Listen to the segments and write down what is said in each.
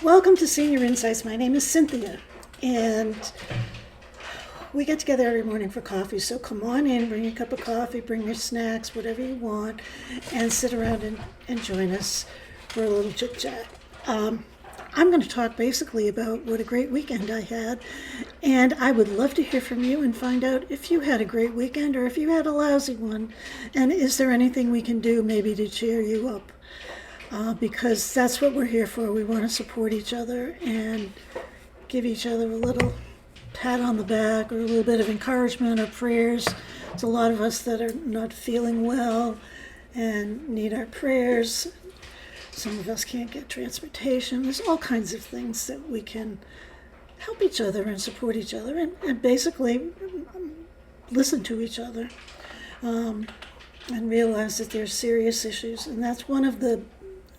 Welcome to Senior Insights. My name is Cynthia, and we get together every morning for coffee. So come on in, bring your cup of coffee, bring your snacks, whatever you want, and sit around and join us for a little chit chat. I'm going to talk basically about what a great weekend I had, and I would love to hear from you and find out if you had a great weekend or if you had a lousy one, and is there anything we can do maybe to cheer you up? Because that's what we're here for. We want to support each other and give each other a little pat on the back or a little bit of encouragement or prayers. There's a lot of us that are not feeling well and need our prayers. Some of us can't get transportation. There's all kinds of things that we can help each other and support each other and basically listen to each other and realize that there's serious issues. And that's one of the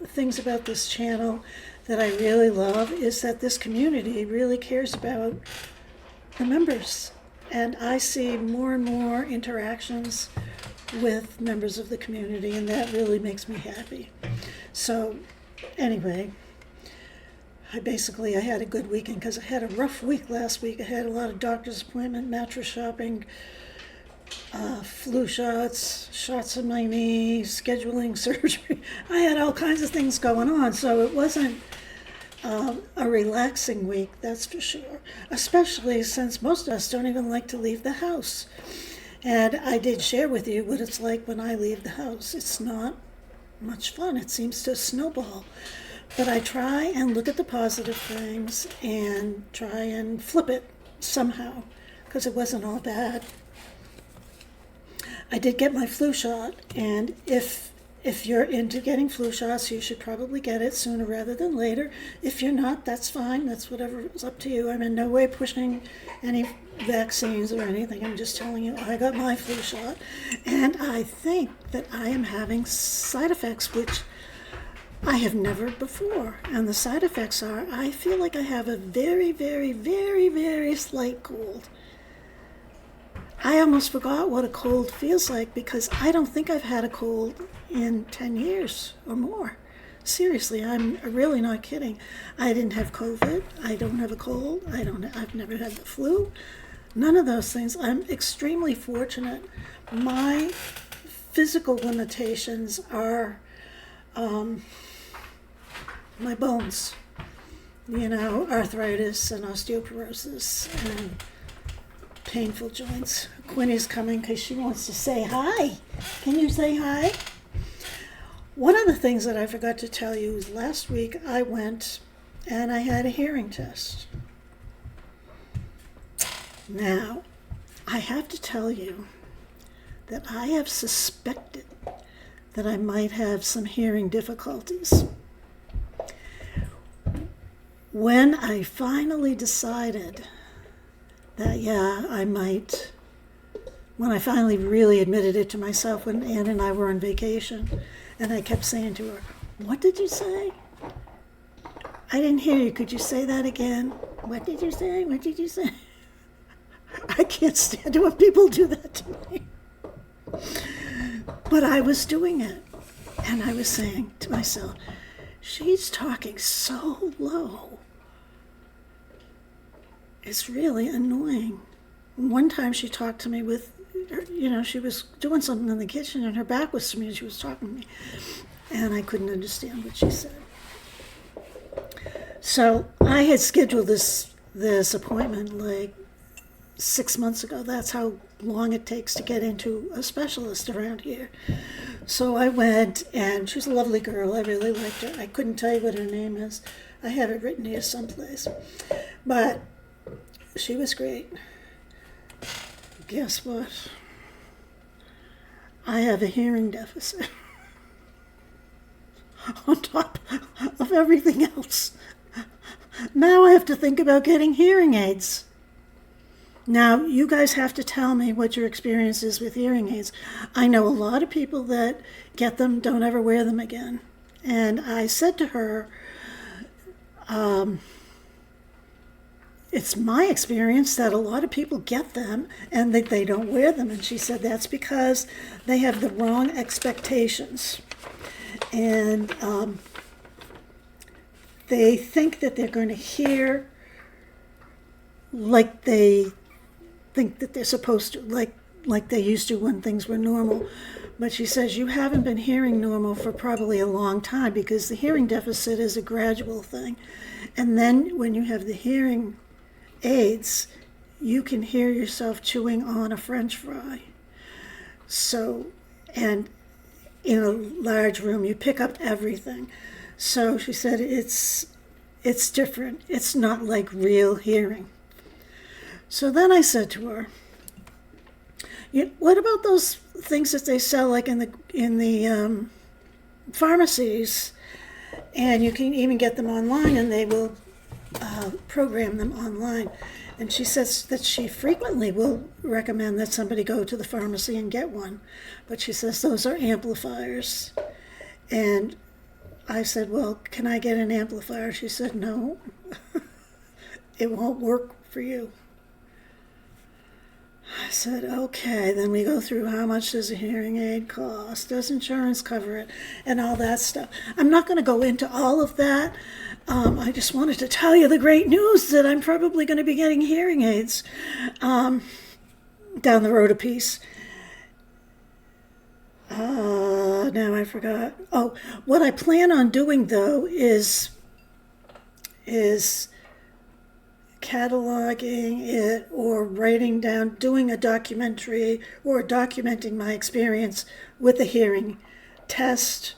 things about this channel that I really love, is that this community really cares about the members. And I see more and more interactions with members of the community, and that really makes me happy. So anyway, I had a good weekend because I had a rough week last week. I had a lot of doctor's appointment, mattress shopping, flu shots in my knee, scheduling surgery. I had all kinds of things going on, so it wasn't a relaxing week, that's for sure. Especially since most of us don't even like to leave the house. And I did share with you what it's like when I leave the house. It's not much fun. It seems to snowball. But I try and look at the positive things and try and flip it somehow, because it wasn't all bad. I did get my flu shot, and if you're into getting flu shots, you should probably get it sooner rather than later. If you're not, that's fine. That's whatever is up to you. I'm in no way pushing any vaccines or anything. I'm just telling you I got my flu shot, and I think that I am having side effects which I have never before. And the side effects are, I feel like I have a very, very, very, very slight cold. I almost forgot what a cold feels like because I don't think I've had a cold in 10 years or more. Seriously, I'm really not kidding. I didn't have COVID. I don't have a cold. I've never had the flu. None of those things. I'm extremely fortunate. My physical limitations are my bones. Arthritis and osteoporosis and painful joints. Quinny's coming because she wants to say hi. Can you say hi? One of the things that I forgot to tell you is last week I went and I had a hearing test. Now, I have to tell you that I have suspected that I might have some hearing difficulties. When I finally decided that, I might, when I finally really admitted it to myself when Ann and I were on vacation, and I kept saying to her, "What did you say? I didn't hear you. Could you say that again? What did you say? What did you say?" I can't stand it when people do that to me. But I was doing it, and I was saying to myself, she's talking so low. It's really annoying. One time she talked to me with, she was doing something in the kitchen and her back was to me and she was talking to me. And I couldn't understand what she said. So I had scheduled this appointment like 6 months ago. That's how long it takes to get into a specialist around here. So I went, and she's a lovely girl. I really liked her. I couldn't tell you what her name is. I have it written here someplace. But she was great. Guess what? I have a hearing deficit on top of everything else. Now I have to think about getting hearing aids. Now, you guys have to tell me what your experience is with hearing aids. I know a lot of people that get them, don't ever wear them again. And I said to her, it's my experience that a lot of people get them and that they don't wear them. And she said that's because they have the wrong expectations. And they think that they're going to hear like they think that they're supposed to, like they used to when things were normal. But she says you haven't been hearing normal for probably a long time, because the hearing deficit is a gradual thing. And then when you have the hearing aids, you can hear yourself chewing on a French fry. So, and in a large room, you pick up everything. So she said it's different. It's not like real hearing. So then I said to her, what about those things that they sell like in the pharmacies, and you can even get them online, and they will program them online. And she says that she frequently will recommend that somebody go to the pharmacy and get one, but she says those are amplifiers. And I said, well, can I get an amplifier? She said, no, it won't work for you. I said, okay. Then we go through how much does a hearing aid cost? Does insurance cover it? And all that stuff. I'm not going to go into all of that. I just wanted to tell you the great news that I'm probably going to be getting hearing aids down the road a piece. Now I forgot. Oh, what I plan on doing, though, is cataloging it or writing down, doing a documentary or documenting my experience with the hearing test,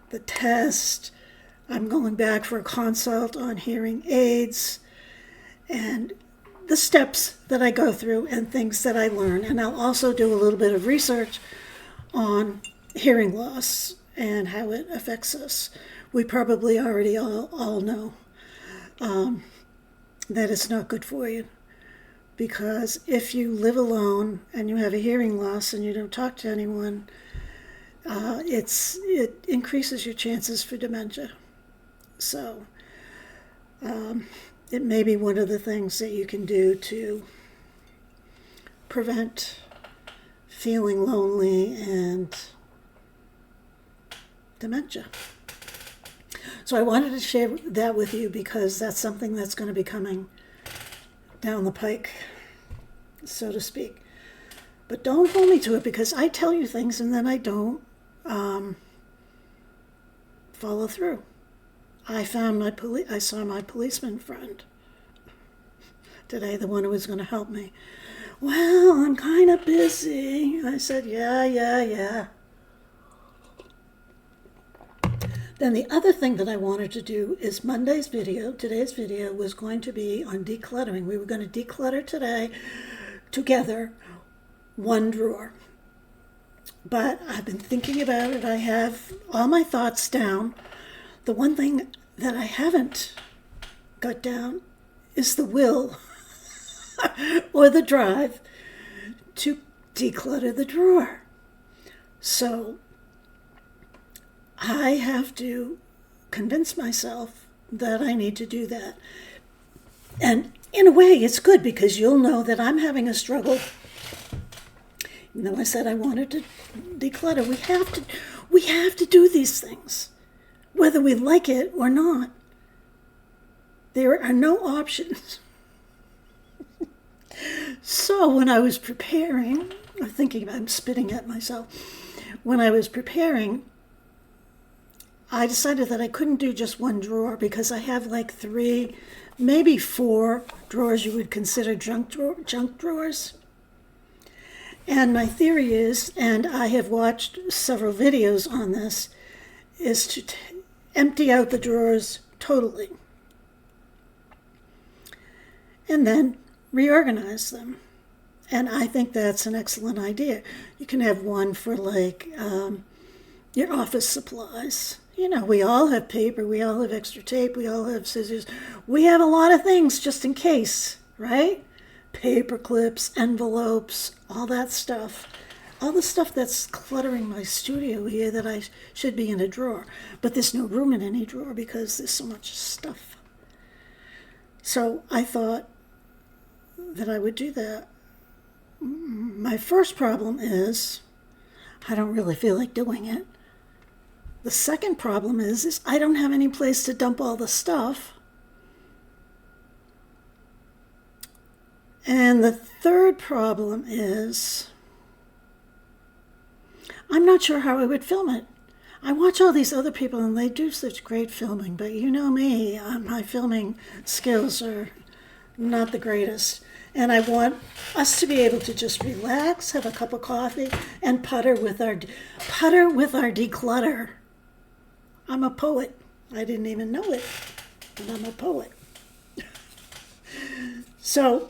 the test. I'm going back for a consult on hearing aids and the steps that I go through and things that I learn. And I'll also do a little bit of research on hearing loss and how it affects us. We probably already all know that it's not good for you, because if you live alone and you have a hearing loss and you don't talk to anyone, it increases your chances for dementia. So it may be one of the things that you can do to prevent feeling lonely and dementia. So I wanted to share that with you, because that's something that's going to be coming down the pike, so to speak. But don't hold me to it, because I tell you things and then I don't follow through. I saw my policeman friend today, the one who was going to help me. Well, I'm kind of busy. I said, yeah. Then the other thing that I wanted to do is today's video was going to be on decluttering. We were going to declutter today together one drawer. But I've been thinking about it. I have all my thoughts down. The one thing that I haven't got down is the will or the drive to declutter the drawer. So I have to convince myself that I need to do that. And in a way, it's good, because you'll know that I'm having a struggle. Even though I said I wanted to declutter, we have to do these things, whether we like it or not. There are no options. So when I was preparing, I'm spitting at myself. When I was preparing, I decided that I couldn't do just one drawer, because I have like 3, maybe 4 drawers you would consider junk drawers. And my theory is, and I have watched several videos on this, is to empty out the drawers totally and then reorganize them. And I think that's an excellent idea. You can have one for like your office supplies. You know, we all have paper, we all have extra tape, we all have scissors. We have a lot of things just in case, right? Paper clips, envelopes, all that stuff. All the stuff that's cluttering my studio here that I should be in a drawer. But there's no room in any drawer because there's so much stuff. So I thought that I would do that. My first problem is I don't really feel like doing it. The second problem is I don't have any place to dump all the stuff. And the third problem is I'm not sure how I would film it. I watch all these other people and they do such great filming, but you know me, my filming skills are not the greatest. And I want us to be able to just relax, have a cup of coffee, and putter with our declutter. I'm a poet. I didn't even know it, but I'm a poet. So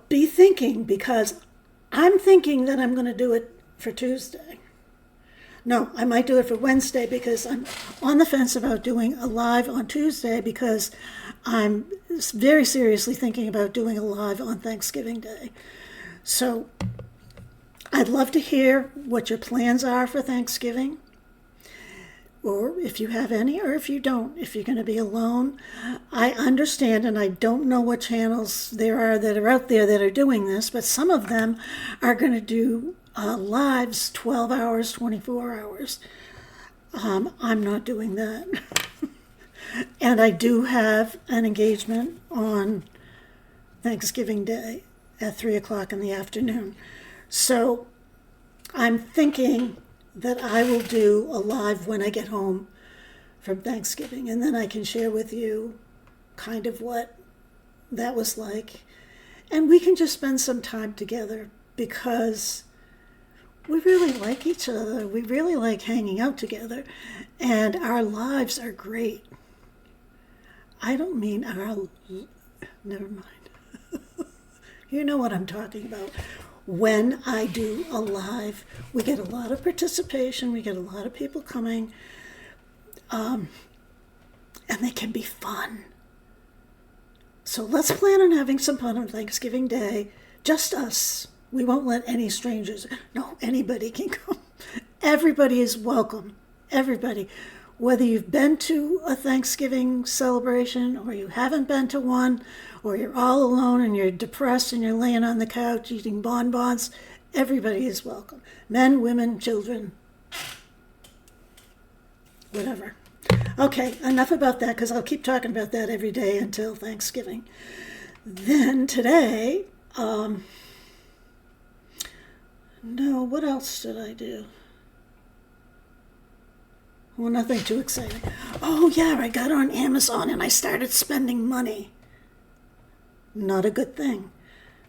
be thinking, because I'm thinking that I'm going to do it for Tuesday. No, I might do it for Wednesday, because I'm on the fence about doing a live on Tuesday, because I'm very seriously thinking about doing a live on Thanksgiving Day. So I'd love to hear what your plans are for Thanksgiving, or if you have any, or if you don't, if you're going to be alone. I understand, and I don't know what channels there are that are out there that are doing this, but some of them are going to do lives 12 hours, 24 hours. I'm not doing that. And I do have an engagement on Thanksgiving Day at 3 o'clock in the afternoon. So I'm thinking that I will do a live when I get home from Thanksgiving, and then I can share with you kind of what that was like. And we can just spend some time together, because we really like each other. We really like hanging out together, and our lives are great. I don't mean never mind. You know what I'm talking about. When I do a live, we get a lot of participation, we get a lot of people coming, and they can be fun. So let's plan on having some fun on Thanksgiving Day, just us. We won't let any strangers. No, anybody can come. Everybody is welcome. Everybody. Whether you've been to a Thanksgiving celebration or you haven't been to one, or you're all alone and you're depressed and you're laying on the couch eating bonbons, everybody is welcome. Men, women, children, whatever. Okay, enough about that, because I'll keep talking about that every day until Thanksgiving. Then today, no, what else did I do? Well, nothing too exciting. Oh, yeah, I got on Amazon and I started spending money. Not a good thing.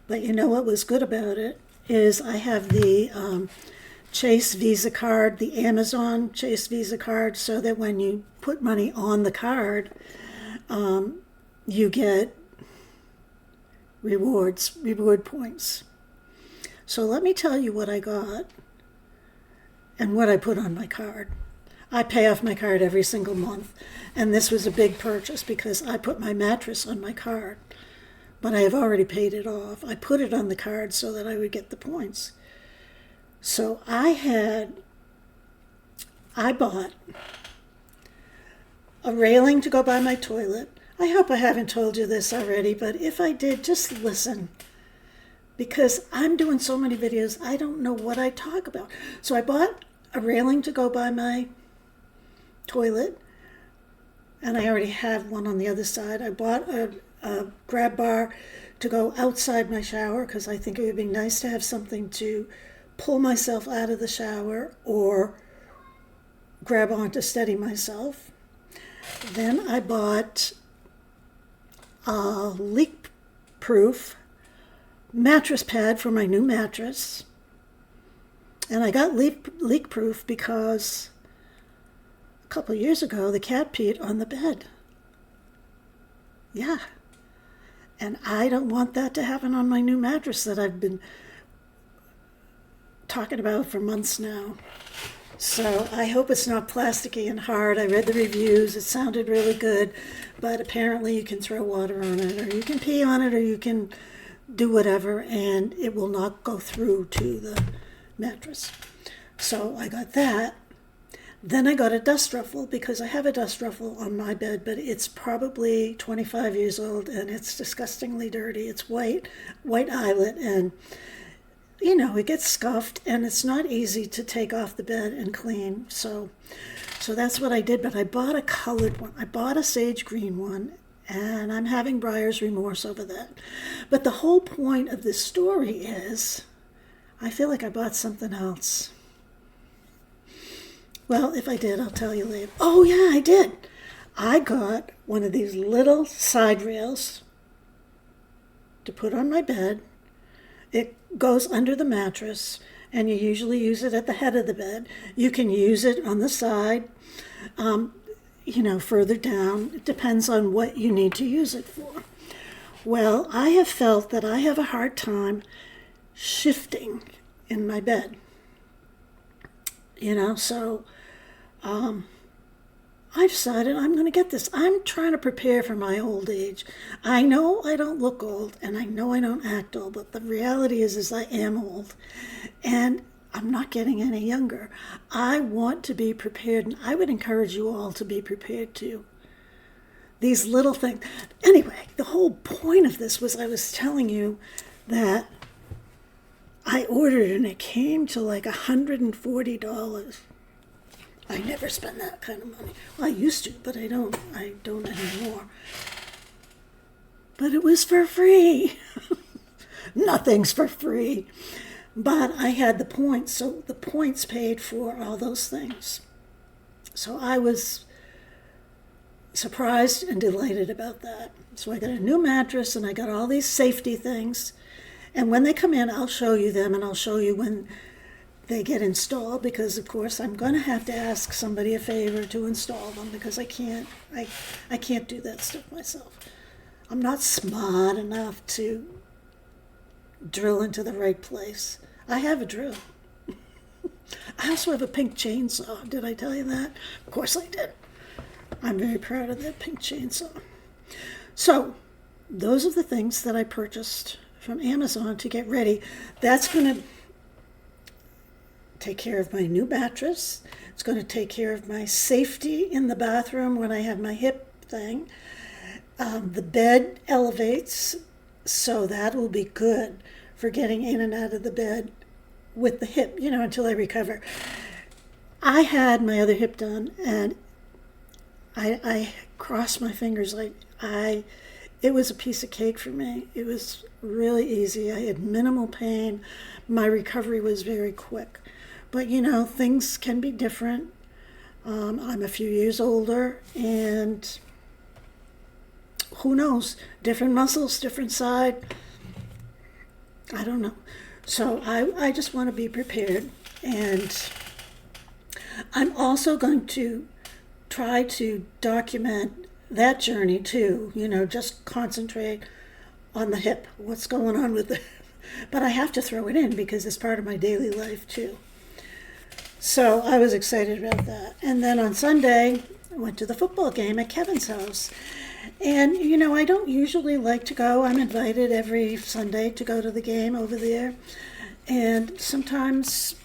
But you know what was good about it is I have the Chase Visa card, the Amazon Chase Visa card, so that when you put money on the card, you get reward points. So let me tell you what I got and what I put on my card. I pay off my card every single month, and this was a big purchase because I put my mattress on my card, but I have already paid it off. I put it on the card so that I would get the points. So I bought a railing to go by my toilet. I hope I haven't told you this already, but if I did, just listen. Because I'm doing so many videos, I don't know what I talk about. So I bought a railing to go by my toilet, and I already have one on the other side. I bought a grab bar to go outside my shower, because I think it would be nice to have something to pull myself out of the shower or grab on to steady myself. Then I bought a leak-proof mattress pad for my new mattress. And I got leak-proof because a couple of years ago, the cat peed on the bed. Yeah. And I don't want that to happen on my new mattress that I've been talking about for months now. So I hope it's not plasticky and hard. I read the reviews. It sounded really good. But apparently you can throw water on it, or you can pee on it, or you can do whatever, and it will not go through to the mattress. So I got that. Then I got a dust ruffle, because I have a dust ruffle on my bed, but it's probably 25 years old and it's disgustingly dirty. It's white eyelet, and it gets scuffed and it's not easy to take off the bed and clean. So that's what I did, but I bought a colored one. I bought a sage green one, and I'm having buyer's remorse over that. But the whole point of this story is I feel like I bought something else. Well, if I did, I'll tell you later. Oh, yeah, I did. I got one of these little side rails to put on my bed. It goes under the mattress, and you usually use it at the head of the bed. You can use it on the side, further down. It depends on what you need to use it for. Well, I have felt that I have a hard time shifting in my bed. So I decided I'm going to get this. I'm trying to prepare for my old age. I know I don't look old, and I know I don't act old, but the reality is I am old, and I'm not getting any younger. I want to be prepared, and I would encourage you all to be prepared too. These little things. Anyway, the whole point of this was I was telling you that I ordered, and it came to like $140. I never spend that kind of money. Well, I used to, but I don't anymore. But it was for free. Nothing's for free. But I had the points, so the points paid for all those things. So I was surprised and delighted about that. So I got a new mattress, and I got all these safety things. And when they come in, I'll show you them, and I'll show you when they get installed, because of course I'm going to have to ask somebody a favor to install them, because I can't do that stuff myself. I'm not smart enough to drill into the right place. I have a drill. I also have a pink chainsaw. Did I tell you that? Of course I did. I'm very proud of that pink chainsaw. So those are the things that I purchased from Amazon to get ready. That's going to take care of my new mattress. It's going to take care of my safety in the bathroom when I have my hip thing. The bed elevates, so that will be good for getting in and out of the bed with the hip, until I recover. I had my other hip done, and I crossed my fingers. It was a piece of cake for me. It was really easy. I had minimal pain. My recovery was very quick. But, things can be different. I'm a few years older, and who knows? Different muscles, different side. I don't know. So I just want to be prepared. And I'm also going to try to document that journey too. Just concentrate on the hip, what's going on with it. But I have to throw it in because it's part of my daily life too. So I was excited about that. And then on Sunday, I went to the football game at Kevin's house. And, I don't usually like to go. I'm invited every Sunday to go to the game over there. And sometimes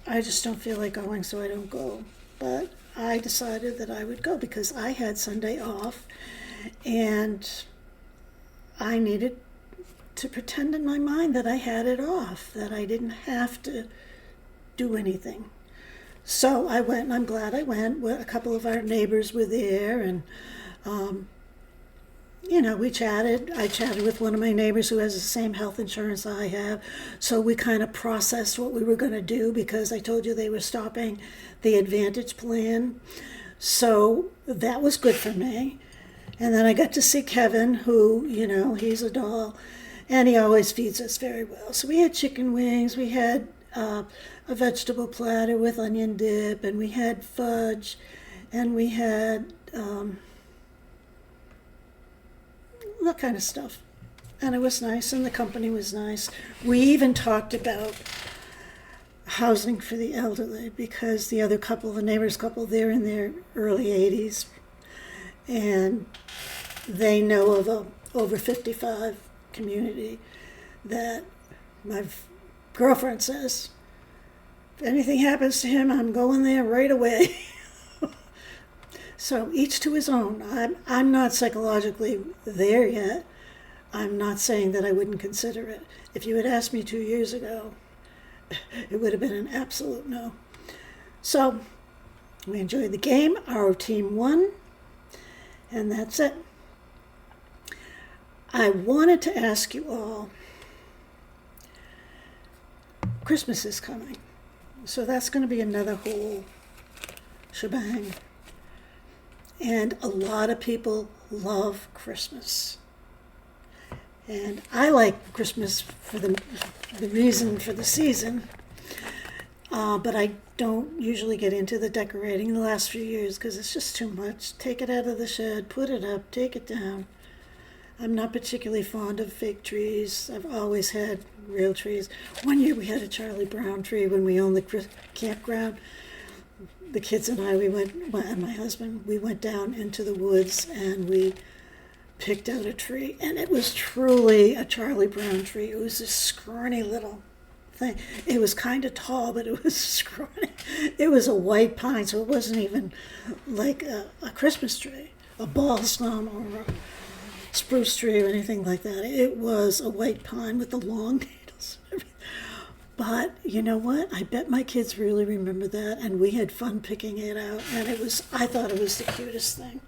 I just don't feel like going, so I don't go. But I decided that I would go because I had Sunday off. And I needed to pretend in my mind that I had it off, that I didn't have to do anything. So I went, and I'm glad I went. A couple of our neighbors were there, and, we chatted. I chatted with one of my neighbors who has the same health insurance I have. So we kind of processed what we were going to do, because I told you they were stopping the Advantage plan. So that was good for me. And then I got to see Kevin, who, he's a doll, and he always feeds us very well. So we had chicken wings, we had a vegetable platter with onion dip, and we had fudge, and we had that kind of stuff. And it was nice, and the company was nice. We even talked about housing for the elderly, because the other couple, the neighbors couple, they're in their early 80s, and they know of a over 55 community that my girlfriend says, if anything happens to him, I'm going there right away. So each to his own. I'm not psychologically there yet. I'm not saying that I wouldn't consider it. If you had asked me 2 years ago, It would have been an absolute no. So we enjoyed the game. Our team won, and that's it. I wanted to ask you all, Christmas is coming, so that's going to be another whole shebang. And a lot of people love Christmas. And I like Christmas for the reason for the season, but I don't usually get into the decorating the last few years because it's just too much. Take it out of the shed, put it up, take it down. I'm not particularly fond of fake trees. I've always had real trees. One year we had a Charlie Brown tree when we owned the campground. The kids and I, and my husband, we went down into the woods and we picked out a tree, and it was truly a Charlie Brown tree. It was this scrawny little thing. It was kind of tall, but it was scrawny. It was a white pine, so it wasn't even like a Christmas tree, a balsam or a spruce tree or anything like that. It was a white pine with the long needles. But you know what? I bet my kids really remember that, and we had fun picking it out, and I thought it was the cutest thing.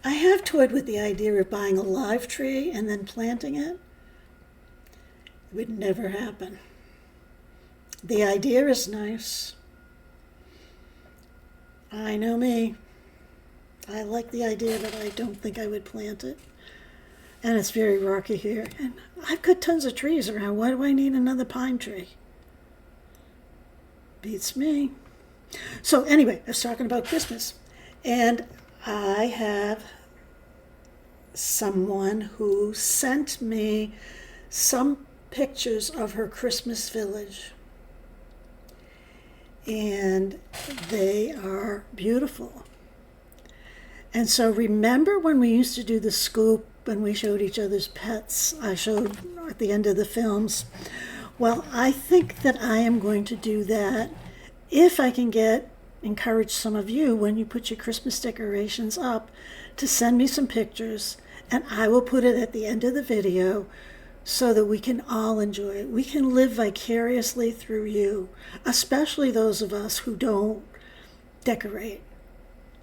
I have toyed with the idea of buying a live tree and then planting it. It would never happen. The idea is nice. I know me. I like the idea, but I don't think I would plant it. And it's very rocky here. And I've got tons of trees around. Why do I need another pine tree? Beats me. So anyway, I was talking about Christmas. And I have someone who sent me some pictures of her Christmas village. And they are beautiful. And so remember when we used to do the scoop and we showed each other's pets? I showed at the end of the films. Well, I think that I am going to do that if I can encourage some of you when you put your Christmas decorations up to send me some pictures, and I will put it at the end of the video so that we can all enjoy it. We can live vicariously through you, especially those of us who don't decorate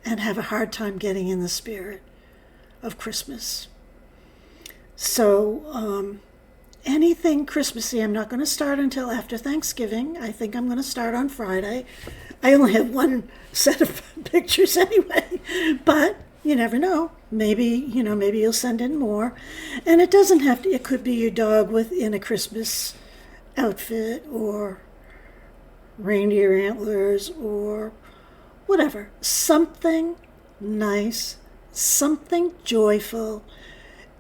and have a hard time getting in the spirit of Christmas. So anything Christmassy, I'm not going to start until after Thanksgiving. I think I'm going to start on Friday. I only have one set of pictures anyway, but you never know. Maybe you'll send in more. And it doesn't have to, it could be your dog in a Christmas outfit or reindeer antlers or whatever. Something nice, something joyful.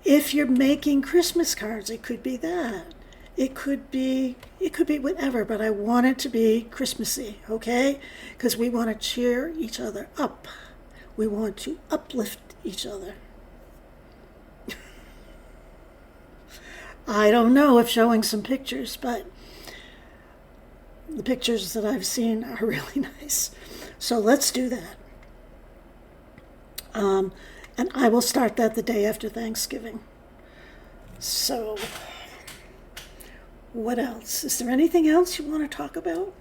If you're making Christmas cards, it could be that. It could be whatever, but I want it to be Christmassy, okay? Because we want to cheer each other up. We want to uplift each other. I don't know if showing some pictures, but the pictures that I've seen are really nice. So let's do that. And I will start that the day after Thanksgiving. So, what else? Is there anything else you want to talk about?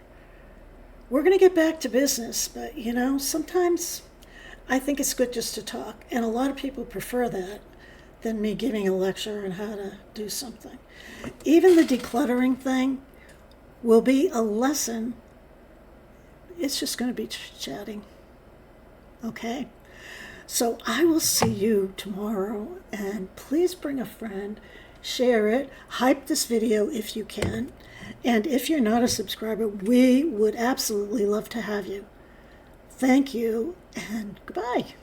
We're going to get back to business, but sometimes I think it's good just to talk. And a lot of people prefer that than me giving a lecture on how to do something. Even the decluttering thing will be a lesson. It's just going to be chatting. Okay? So I will see you tomorrow, and please bring a friend, share it, hype this video if you can, and if you're not a subscriber, we would absolutely love to have you. Thank you, and goodbye.